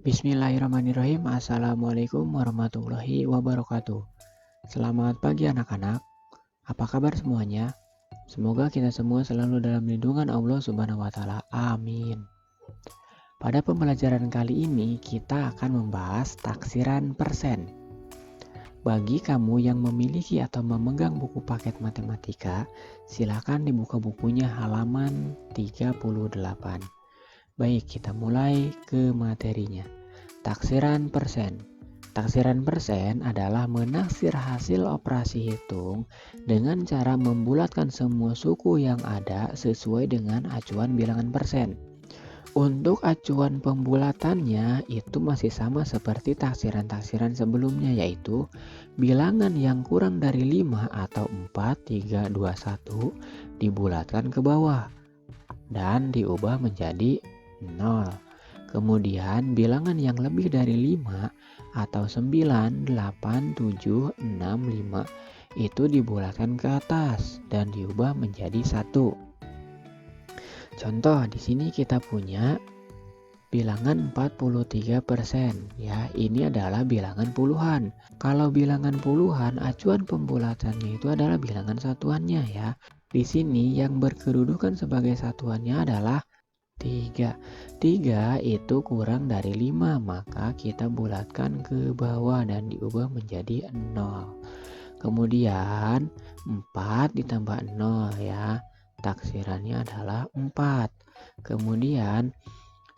Bismillahirrahmanirrahim. Assalamualaikum warahmatullahi wabarakatuh. Selamat pagi anak-anak. Apa kabar semuanya? Semoga kita semua selalu dalam lindungan Allah Subhanahu wa taala. Amin. Pada pembelajaran kali ini kita akan membahas taksiran persen. Bagi kamu yang memiliki atau memegang buku paket matematika, silakan dibuka bukunya halaman 38. Baik, kita mulai ke materinya. Taksiran persen. Taksiran persen adalah menaksir hasil operasi hitung dengan cara membulatkan semua suku yang ada sesuai dengan acuan bilangan persen. Untuk acuan pembulatannya itu masih sama seperti taksiran-taksiran sebelumnya, yaitu bilangan yang kurang dari 5 atau 4, 3, 2, 1 dibulatkan ke bawah dan diubah menjadi 0. Kemudian bilangan yang lebih dari 5 atau 9, 8, 7, 6, 5 itu dibulatkan ke atas dan diubah menjadi 1. Contoh di sini kita punya bilangan 43%, ya. Ini adalah bilangan puluhan. Kalau bilangan puluhan, acuan pembulatannya itu adalah bilangan satuannya, ya. Di sini yang berkedudukan sebagai satuannya adalah 3. 3 itu kurang dari 5, maka kita bulatkan ke bawah dan diubah menjadi 0. Kemudian 4 ditambah 0, ya. Taksirannya adalah 4. Kemudian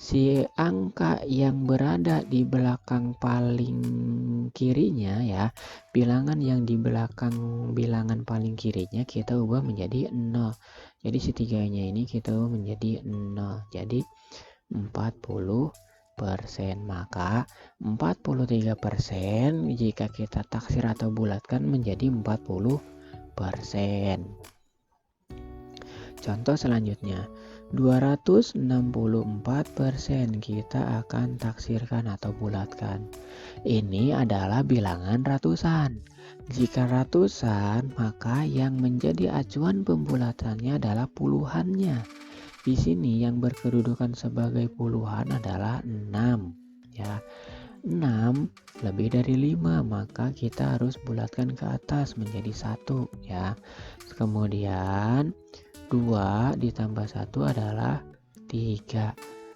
si angka yang berada di belakang paling kirinya, ya, bilangan yang di belakang bilangan paling kirinya kita ubah menjadi 0. Jadi si 3-nya ini kita ubah menjadi 0. Jadi 40%. Maka 43% jika kita taksir atau bulatkan menjadi 40%. Contoh selanjutnya, 264% kita akan taksirkan atau bulatkan. Ini adalah bilangan ratusan. Jika ratusan, maka yang menjadi acuan pembulatannya adalah puluhannya. Di sini yang berkedudukan sebagai puluhan adalah 6, ya. 6 lebih dari 5, maka kita harus bulatkan ke atas menjadi 1, ya. Kemudian 2 ditambah 1 adalah 3.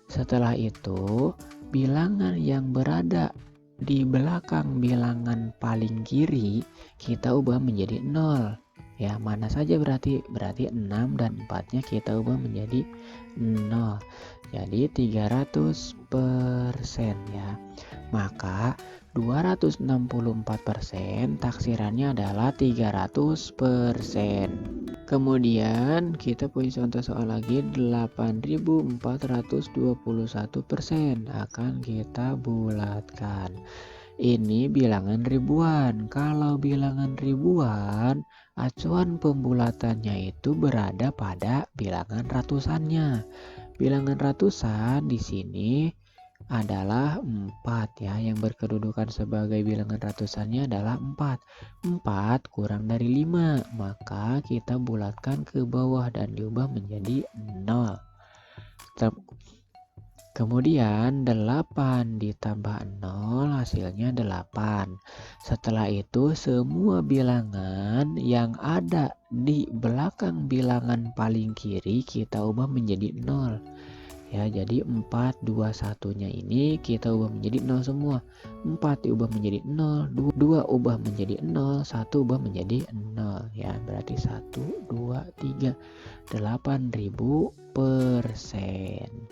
Setelah itu, bilangan yang berada di belakang bilangan paling kiri kita ubah menjadi 0. Ya, mana saja berarti 6 dan 4-nya kita ubah menjadi 0. Jadi 300%, ya. Maka 264% taksirannya adalah 300%. Kemudian kita punya contoh soal lagi, 8.421% akan kita bulatkan. Ini bilangan ribuan. Kalau bilangan ribuan, acuan pembulatannya itu berada pada bilangan ratusannya. Bilangan ratusan di sini adalah 4, ya. Yang berkedudukan sebagai bilangan ratusannya adalah 4. 4 kurang dari 5, maka kita bulatkan ke bawah dan diubah menjadi 0. Kemudian 8 ditambah 0 hasilnya 8. Setelah itu semua bilangan yang ada di belakang bilangan paling kiri kita ubah menjadi 0. Ya, jadi 4, 2, 1-nya ini kita ubah menjadi 0 semua. 4 diubah menjadi 0, 2 ubah menjadi 0, 1 ubah menjadi 0. Ya, berarti 1, 2, 3, 8.000%.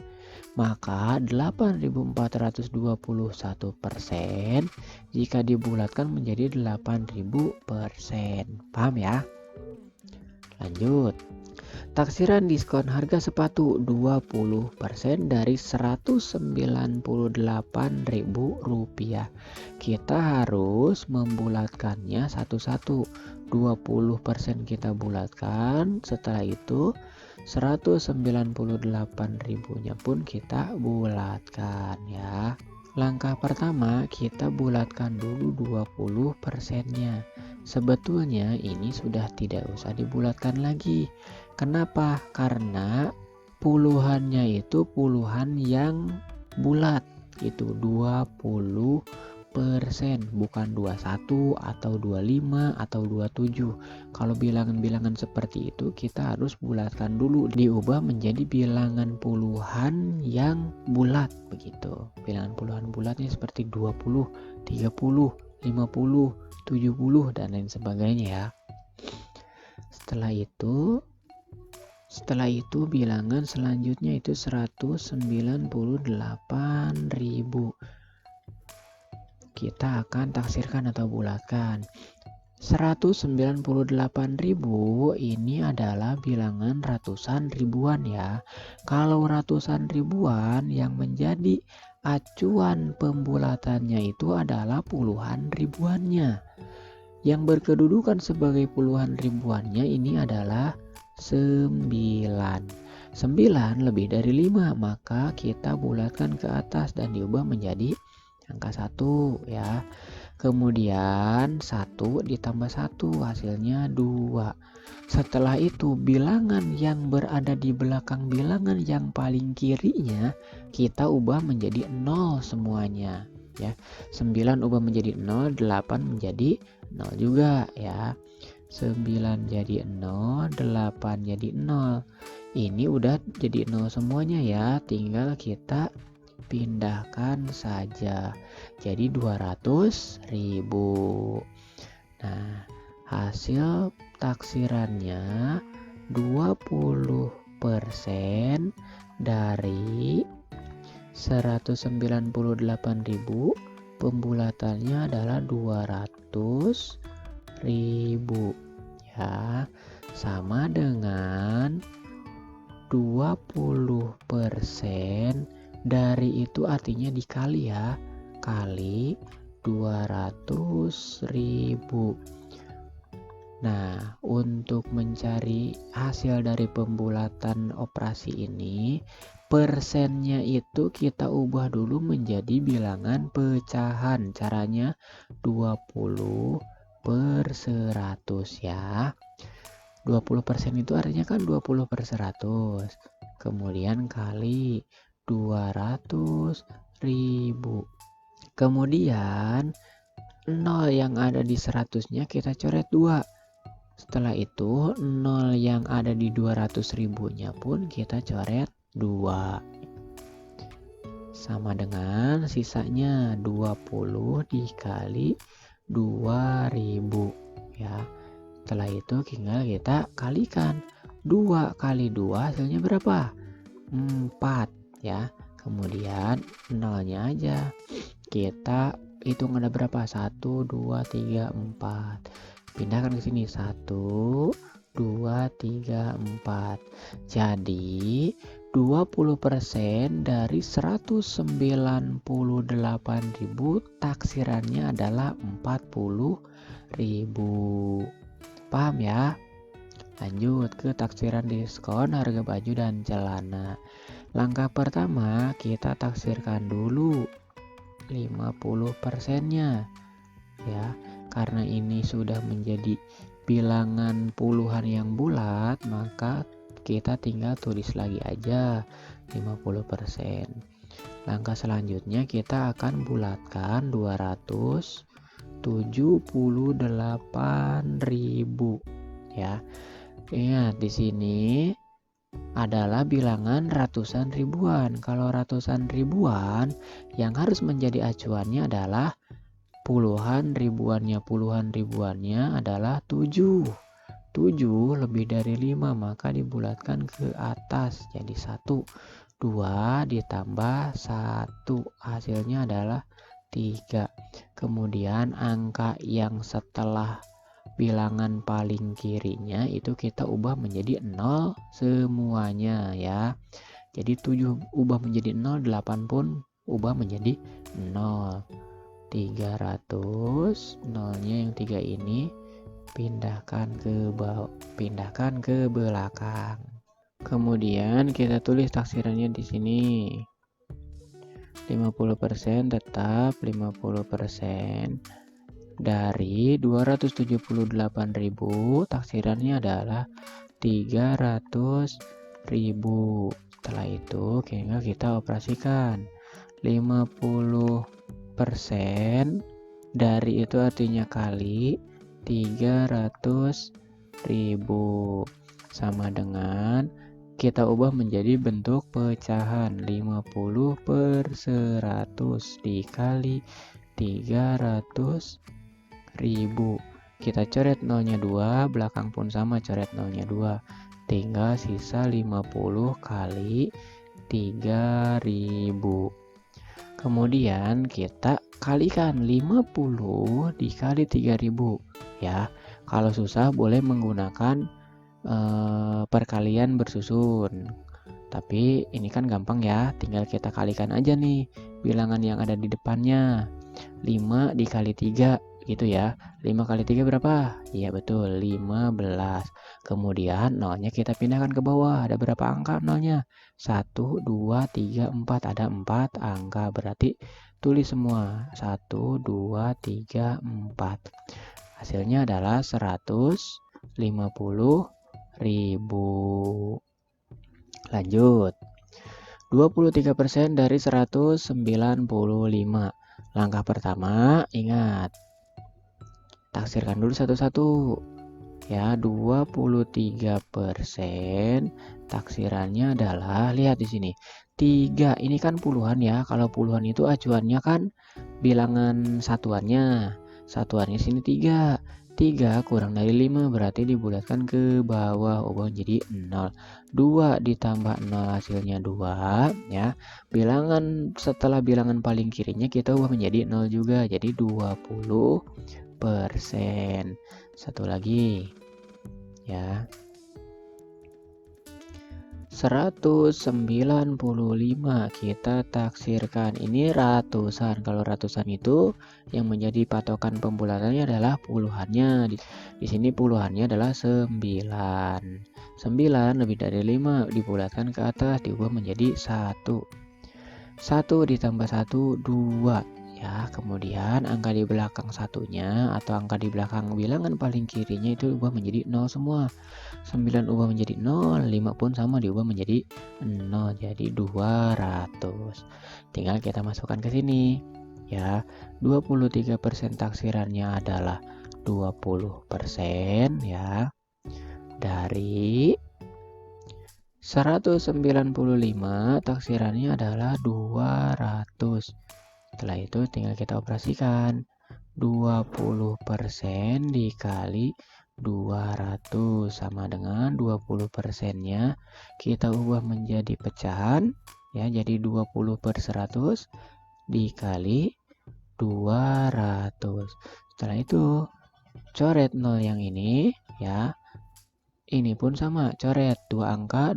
Maka 8.421% jika dibulatkan menjadi 8.000%. Paham ya? Lanjut. Taksiran diskon harga sepatu 20% dari Rp198.000. Kita harus membulatkannya satu-satu. 20% kita bulatkan, setelah itu 198.000-nya pun kita bulatkan, ya. Langkah pertama kita bulatkan dulu 20%-nya. Sebetulnya ini sudah tidak usah dibulatkan lagi. Kenapa? Karena puluhannya itu puluhan yang bulat. itu 20%, bukan 21 atau 25 atau 27. Kalau bilangan-bilangan seperti itu kita harus bulatkan dulu, diubah menjadi bilangan puluhan yang bulat begitu. Bilangan puluhan bulatnya seperti 20, 30, 50, 70 dan lain sebagainya ya. Setelah itu bilangan selanjutnya itu 198.000. Kita akan taksirkan atau bulatkan. 198.000 ini adalah bilangan ratusan ribuan ya. Kalau ratusan ribuan, yang menjadi acuan pembulatannya itu adalah puluhan ribuannya. Yang berkedudukan sebagai puluhan ribuannya ini adalah 9. 9 lebih dari 5, maka kita bulatkan ke atas dan diubah menjadi angka 1 ya. Kemudian 1 ditambah 1 hasilnya 2. Setelah itu bilangan yang berada di belakang bilangan yang paling kirinya kita ubah menjadi 0 semuanya ya. 9 ubah menjadi 0, 8 menjadi 0 juga ya. 9 jadi 0, 8 jadi 0. Ini udah jadi 0 semuanya ya, tinggal kita pindahkan saja. Jadi 200.000. Nah, hasil taksirannya 20% dari 198.000, pembulatannya adalah 200.000 ya, sama dengan 20% dari itu artinya dikali ya, kali 200.000. Nah, untuk mencari hasil dari pembulatan operasi ini, persennya itu kita ubah dulu menjadi bilangan pecahan. Caranya 20/100 ya. 20% itu artinya kan 20/100. Kemudian kali 200.000. Kemudian 0 yang ada di 100-nya kita coret 2. Setelah itu 0 yang ada di 200.000-nya pun kita coret 2. Sama dengan sisanya 20 dikali 2.000 ya. Setelah itu tinggal kita kalikan. 2 kali 2 hasilnya berapa? 4 ya. Kemudian 0-nya aja. Kita hitung ada berapa? 1, 2, 3, 4. Pindahkan ke sini. 1, 2, 3, 4. Jadi 20% dari 198.000 taksirannya adalah 40.000. Paham ya? Lanjut ke taksiran diskon harga baju dan celana. Langkah pertama kita taksirkan dulu 50%-nya ya. Karena ini sudah menjadi bilangan puluhan yang bulat, maka kita tinggal tulis lagi aja 50%. Langkah selanjutnya kita akan bulatkan 278.000 ya. Ingat di sini adalah bilangan ratusan ribuan. Kalau ratusan ribuan, yang harus menjadi acuannya adalah puluhan ribuannya. Puluhan ribuannya adalah 7. 7 lebih dari 5, maka dibulatkan ke atas jadi 1. 2 ditambah 1 hasilnya adalah 3. Kemudian angka yang setelah bilangan paling kirinya itu kita ubah menjadi 0 semuanya ya. Jadi 7 ubah menjadi 0, 8 pun ubah menjadi 0. 300, 0-nya yang 3 ini pindahkan ke belakang. Kemudian kita tulis taksirannya di sini. 50% tetap 50%. Dari 278.000 taksirannya adalah 300.000. Setelah itu tinggal kita operasikan. 50% dari itu artinya kali 300.000 sama dengan kita ubah menjadi bentuk pecahan 50 per 100 dikali 300.000. Kita coret nolnya 2, belakang pun sama coret nolnya 2. Tinggal sisa 50 kali 3.000. Kemudian kita kalikan 50 dikali 3.000 ya. Kalau susah boleh menggunakan perkalian bersusun. Tapi ini kan gampang ya, tinggal kita kalikan aja nih bilangan yang ada di depannya. 5 dikali 3 gitu ya. 5 kali 3 berapa? Iya betul, 15. Kemudian nolnya kita pindahkan ke bawah. Ada berapa angka nolnya? 1, 2, 3, 4. Ada 4 angka. Berarti tulis semua. 1, 2, 3, 4. Hasilnya adalah 150.000. Lanjut. 23% dari 195. Langkah pertama, ingat. Taksirkan dulu satu-satu. Ya, 23% taksirannya adalah, lihat di sini. 3, ini kan puluhan ya. Kalau puluhan itu acuannya kan bilangan satuannya. Satuannya sini 3. 3 kurang dari 5 berarti dibulatkan ke bawah, ubah menjadi 0. 2 ditambah 0 hasilnya 2 ya. Bilangan setelah bilangan paling kirinya kita ubah menjadi 0 juga, jadi 20%. Satu lagi ya. 195 kita taksirkan. Ini ratusan. Kalau ratusan itu yang menjadi patokan pembulatannya adalah puluhannya. Di sini puluhannya adalah 9. 9 lebih dari 5 dibulatkan ke atas, diubah menjadi 1. 1 ditambah 1, 2. Ya, kemudian angka di belakang satunya atau angka di belakang bilangan paling kirinya itu ubah menjadi 0 semua. 9 ubah menjadi 0, 5 pun sama diubah menjadi 0, jadi 200. Tinggal kita masukkan ke sini. Ya, 23% taksirannya adalah 20% ya. Dari 195 taksirannya adalah 200. Setelah itu tinggal kita operasikan. 20% dikali 200 sama dengan 20%-nya kita ubah menjadi pecahan ya, jadi 20 per 100 dikali 200. Setelah itu coret 0 yang ini ya. Ini pun sama, coret 2 angka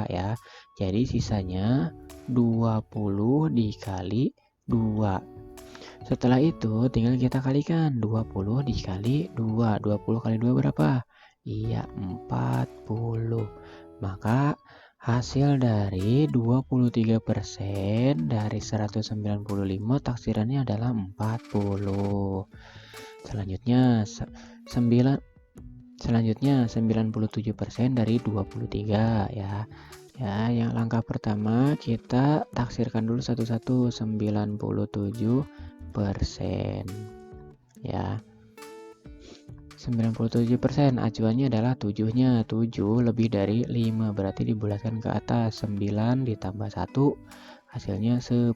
ya. Jadi sisanya 20 dikali 2. Setelah itu tinggal kita kalikan 20 dikali 2. 20 kali 2 berapa? Iya, 40. Maka hasil dari 23% dari 195 taksirannya adalah 40. Selanjutnya 97% dari 23 ya. Ya, yang langkah pertama kita taksirkan dulu satu-satu. 97% ya. 97% acuannya adalah 7-nya. 7 lebih dari 5 berarti dibulatkan ke atas. 9 ditambah 1 hasilnya 10.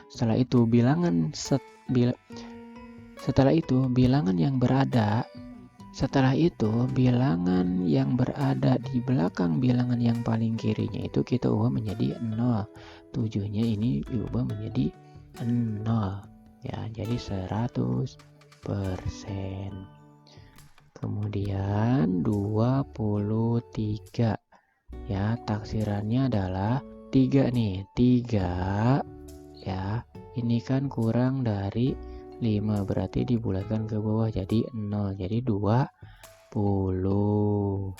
Setelah itu bilangan yang berada di belakang bilangan yang paling kirinya itu kita ubah menjadi 0. 7-nya ini diubah menjadi 0. Ya, jadi 100%. Kemudian 23. Ya, taksirannya adalah 3 nih. 3 ya. Ini kan kurang dari 5 berarti dibulatkan ke bawah jadi 0, jadi 20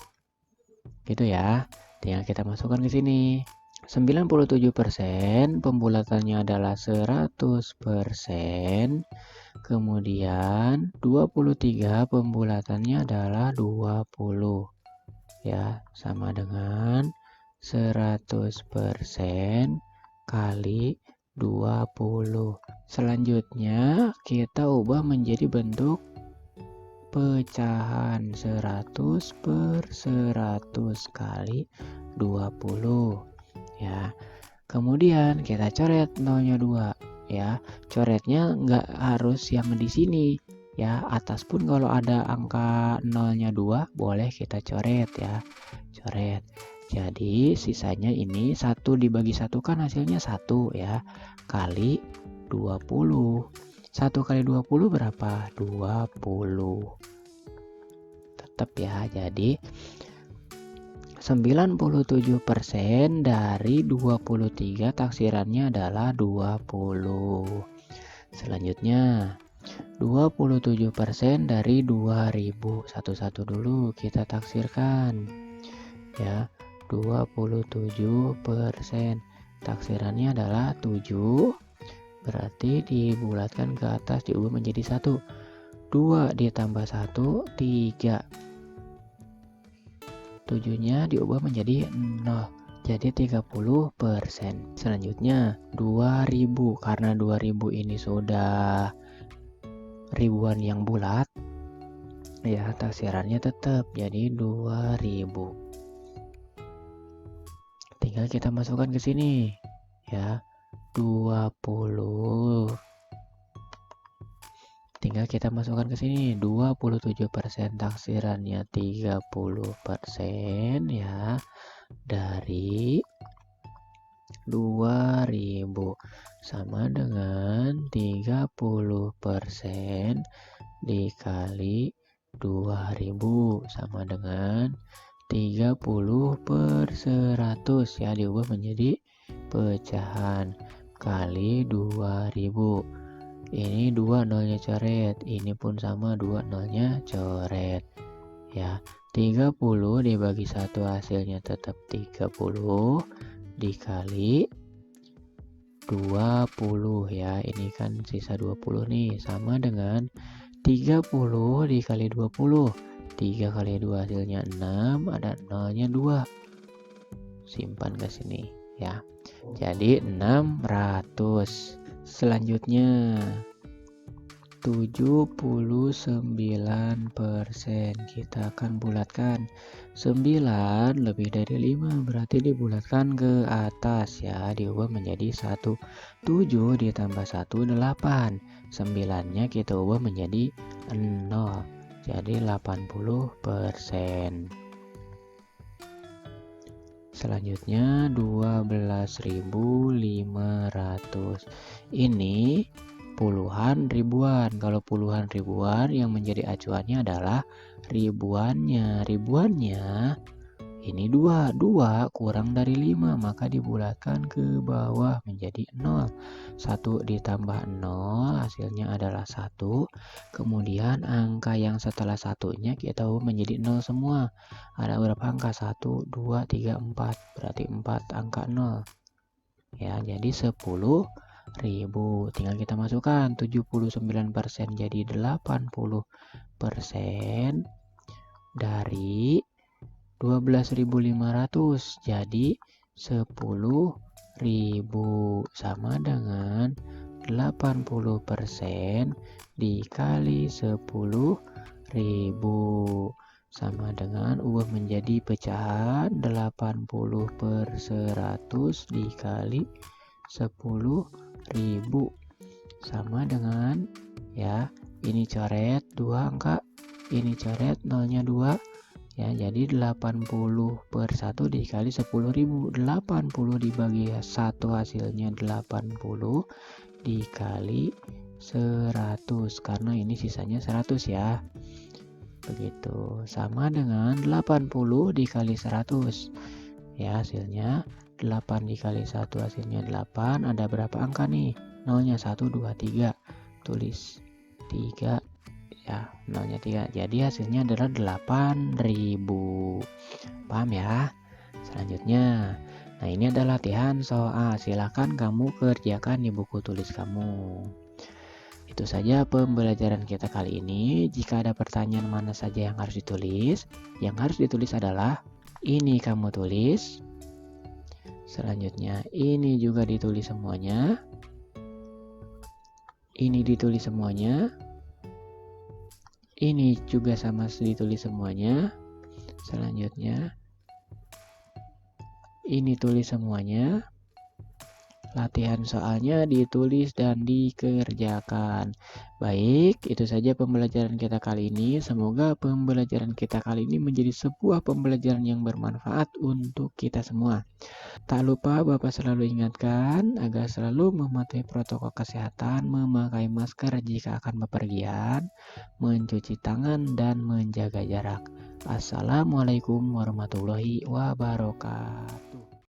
gitu ya. Tinggal kita masukkan ke sini. 97% pembulatannya adalah 100%. Kemudian 23 pembulatannya adalah 20 ya, sama dengan 100% kali 20. Selanjutnya kita ubah menjadi bentuk pecahan 100 per 100 kali 20 ya. Kemudian kita coret nolnya 2 ya. Coretnya nggak harus yang di sini ya, atas pun kalau ada angka nolnya 2 boleh kita coret ya. Coret. Jadi sisanya ini 1 dibagi 1 kan hasilnya 1 ya, kali 20. 1 kali 20 berapa? 20. Tetap ya, jadi 97% dari 23 taksirannya adalah 20. Selanjutnya 27% dari 2000. Satu-satu dulu kita taksirkan ya. 27% taksirannya adalah 7, berarti dibulatkan ke atas, diubah menjadi 1. 2 ditambah 1, 3. 7-nya diubah menjadi 0, jadi 30%. Selanjutnya 2000, karena 2000 ini sudah ribuan yang bulat ya, taksirannya tetap jadi 2000. Tinggal kita masukkan ke sini ya, 20. Tinggal kita masukkan ke sini 27% taksirannya 30% ya, dari 2000 sama dengan 30% dikali 2000 sama dengan 30 per 100 ya, diubah menjadi pecahan kali 2000. Ini 2 nolnya coret, ini pun sama 2 nolnya coret ya. 30 dibagi 1 hasilnya tetap 30 dikali 20 ya. Ini kan sisa 20 nih, sama dengan 30 dikali 20. 3 kali 2 hasilnya 6, ada nolnya 2. Simpan ke sini ya. Jadi 600. Selanjutnya 79%, kita akan bulatkan 9 lebih dari 5, berarti dibulatkan ke atas ya, diubah menjadi 1. 7 ditambah 1, 8. 9-nya kita ubah menjadi 0, jadi 80%. Selanjutnya 12.500. Ini puluhan ribuan. Kalau puluhan ribuan, yang menjadi acuannya adalah ribuannya. Ribuannya ini 2 kurang dari 5, maka dibulatkan ke bawah menjadi 0. 1 ditambah 0 hasilnya adalah 1. Kemudian angka yang setelah satunya kita ubah menjadi 0 semua. Ada berapa angka? 1, 2, 3, 4. Berarti 4 angka 0 ya, jadi 10.000. Tinggal kita masukkan 79% jadi 80% dari 12.500, jadi 10.000 sama dengan 80% dikali 10.000 sama dengan ubah menjadi pecahan 80 per 100 dikali 10.000 sama dengan ya, ini coret 2 angka, ini coret nolnya 2 ya, jadi 80 per 1 dikali 10.000. 80 dibagi 1 hasilnya 80 dikali 100, karena ini sisanya 100 ya, begitu, sama dengan 80 dikali 100 ya, hasilnya 8 dikali 1 hasilnya 8. Ada berapa angka nih? Nolnya 1, 2, 3, tulis 3 ya, nolnya 3, jadi hasilnya adalah 8.000. Paham ya? Selanjutnya, nah ini adalah latihan soal, silakan kamu kerjakan di buku tulis kamu. Itu saja pembelajaran kita kali ini. Jika ada pertanyaan mana saja yang harus ditulis, adalah ini kamu tulis, selanjutnya ini juga ditulis semuanya, Ini ditulis semuanya. Ini juga sama ditulis semuanya. Selanjutnya, ini tulis semuanya. Latihan soalnya ditulis dan dikerjakan. Baik, itu saja pembelajaran kita kali ini. Semoga pembelajaran kita kali ini menjadi sebuah pembelajaran yang bermanfaat untuk kita semua. Tak lupa Bapak selalu ingatkan agar selalu mematuhi protokol kesehatan, memakai masker jika akan bepergian, mencuci tangan, dan menjaga jarak. Assalamualaikum warahmatullahi wabarakatuh.